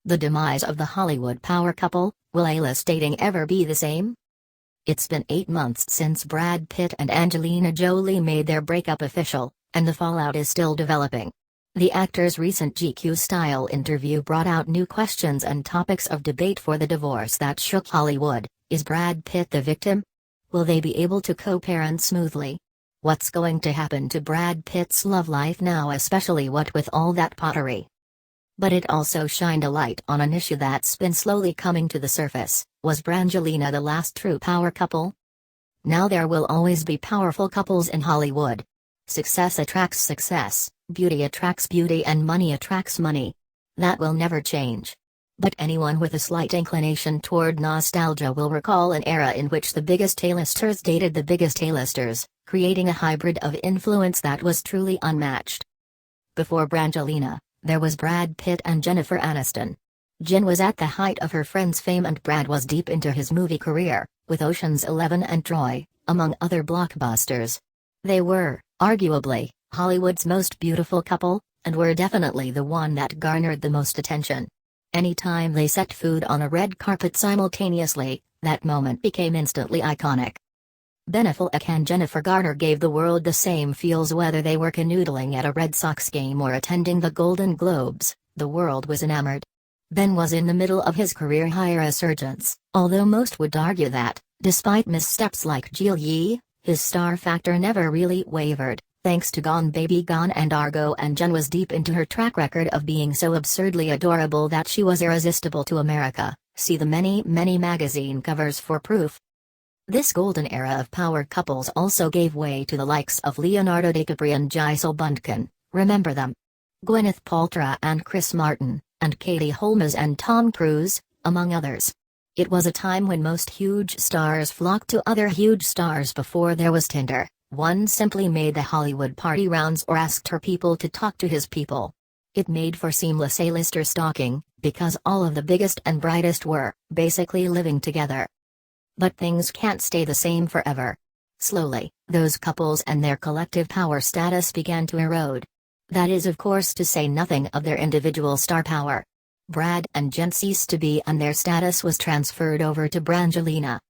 The demise of the Hollywood power couple. Will A-list dating ever be the same? It's been 8 months since Brad Pitt and Angelina Jolie made their breakup official, and the fallout is still developing. The actor's recent GQ-style interview brought out new questions and topics of debate for the divorce that shook Hollywood. Is Brad Pitt the victim? Will they be able to co-parent smoothly? What's going to happen to Brad Pitt's love life now, especially what with all that pottery? But it also shined a light on an issue that's been slowly coming to the surface. Was Brangelina the last true power couple? Now there will always be powerful couples in Hollywood. Success attracts success, beauty attracts beauty, and money attracts money. That will never change. But anyone with a slight inclination toward nostalgia will recall an era in which the biggest A-listers dated the biggest A-listers, creating a hybrid of influence that was truly unmatched. Before Brangelina, there was Brad Pitt and Jennifer Aniston. Jen was at the height of her Friends fame and Brad was deep into his movie career, with Ocean's 11 and Troy, among other blockbusters. They were, arguably, Hollywood's most beautiful couple, and were definitely the one that garnered the most attention. Anytime they set foot on a red carpet simultaneously, that moment became instantly iconic. Ben Affleck and Jennifer Garner gave the world the same feels whether they were canoodling at a Red Sox game or attending the Golden Globes. The world was enamored. Ben was in the middle of his career high resurgence, although most would argue that, despite missteps like Jolie, his star factor never really wavered, thanks to Gone Baby Gone and Argo, and Jen was deep into her track record of being so absurdly adorable that she was irresistible to America. See the many magazine covers for proof. This golden era of power couples also gave way to the likes of Leonardo DiCaprio and Gisele Bündchen, remember them? Gwyneth Paltrow and Chris Martin, and Katie Holmes and Tom Cruise, among others. It was a time when most huge stars flocked to other huge stars before there was Tinder. One simply made the Hollywood party rounds or asked her people to talk to his people. It made for seamless A-lister stalking, because all of the biggest and brightest were, basically living together. But things can't stay the same forever. Slowly, those couples and their collective power status began to erode. That is, of course, to say nothing of their individual star power. Brad and Jen ceased to be, and their status was transferred over to Brangelina.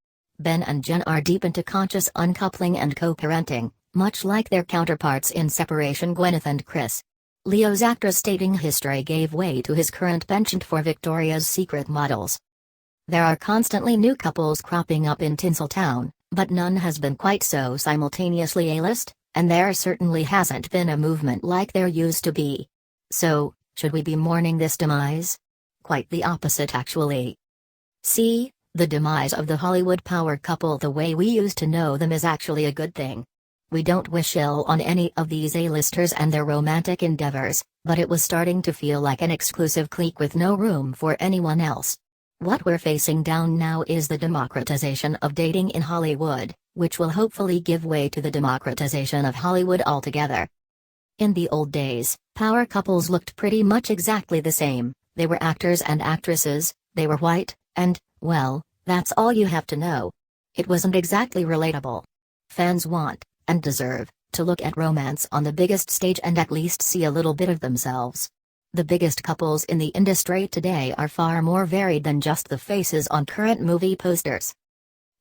Ben and Jen are deep into conscious uncoupling and co-parenting, much like their counterparts in separation Gwyneth and Chris. Leo's actress dating history gave way to his current penchant for Victoria's Secret models. There are constantly new couples cropping up in Tinseltown, but none has been quite so simultaneously A-list, and there certainly hasn't been a movement like there used to be. So, should we be mourning this demise? Quite the opposite, actually. See, the demise of the Hollywood power couple the way we used to know them is actually a good thing. We don't wish ill on any of these A-listers and their romantic endeavors, but it was starting to feel like an exclusive clique with no room for anyone else. What we're facing down now is the democratization of dating in Hollywood, which will hopefully give way to the democratization of Hollywood altogether. In the old days, power couples looked pretty much exactly the same. They were actors and actresses, they were white, and, well, that's all you have to know. It wasn't exactly relatable. Fans want, and deserve, to look at romance on the biggest stage and at least see a little bit of themselves. The biggest couples in the industry today are far more varied than just the faces on current movie posters.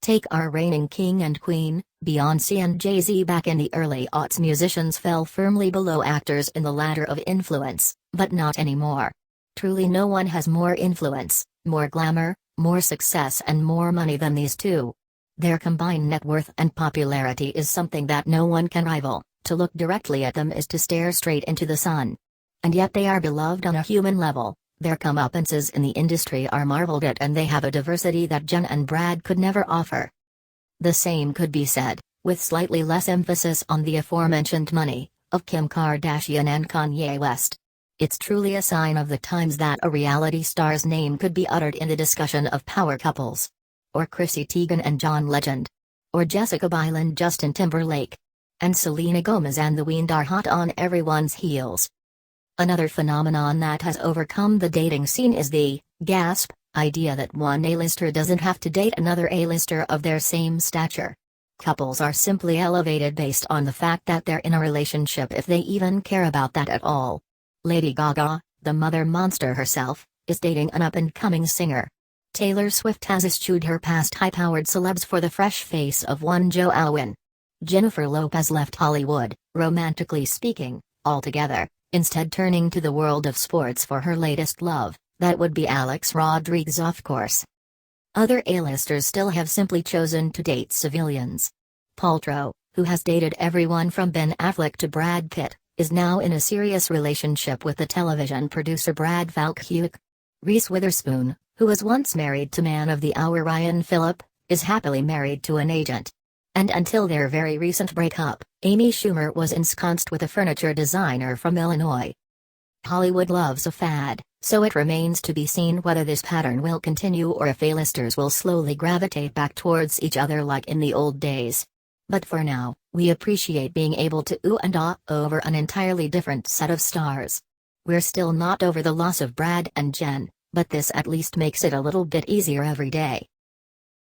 Take our reigning king and queen, Beyoncé and Jay-Z. Back in the early aughts, musicians fell firmly below actors in the ladder of influence, but not anymore. Truly no one has more influence, more glamour, more success and more money than these two. Their combined net worth and popularity is something that no one can rival. To look directly at them is to stare straight into the sun. And yet they are beloved on a human level. Their comeuppances in the industry are marveled at, and they have a diversity that Jen and Brad could never offer. The same could be said, with slightly less emphasis on the aforementioned money, of Kim Kardashian and Kanye West. It's truly a sign of the times that a reality star's name could be uttered in the discussion of power couples. Or Chrissy Teigen and John Legend. Or Jessica Biel and Justin Timberlake. And Selena Gomez and The Weeknd are hot on everyone's heels. Another phenomenon that has overcome the dating scene is the idea that one A-lister doesn't have to date another A-lister of their same stature. Couples are simply elevated based on the fact that they're in a relationship, if they even care about that at all. Lady Gaga, the mother monster herself, is dating an up-and-coming singer. Taylor Swift has eschewed her past high-powered celebs for the fresh face of one Joe Alwyn. Jennifer Lopez left Hollywood, romantically speaking, altogether, instead turning to the world of sports for her latest love. That would be Alex Rodriguez, of course. Other A-listers still have simply chosen to date civilians. Paltrow, who has dated everyone from Ben Affleck to Brad Pitt, is now in a serious relationship with the television producer Brad Falchuk. Reese Witherspoon, who was once married to Man of the Hour Ryan Phillip, is happily married to an agent. And until their very recent breakup, Amy Schumer was ensconced with a furniture designer from Illinois. Hollywood loves a fad, so it remains to be seen whether this pattern will continue or if A-listers will slowly gravitate back towards each other like in the old days. But for now, we appreciate being able to ooh and ah over an entirely different set of stars. We're still not over the loss of Brad and Jen, but this at least makes it a little bit easier every day.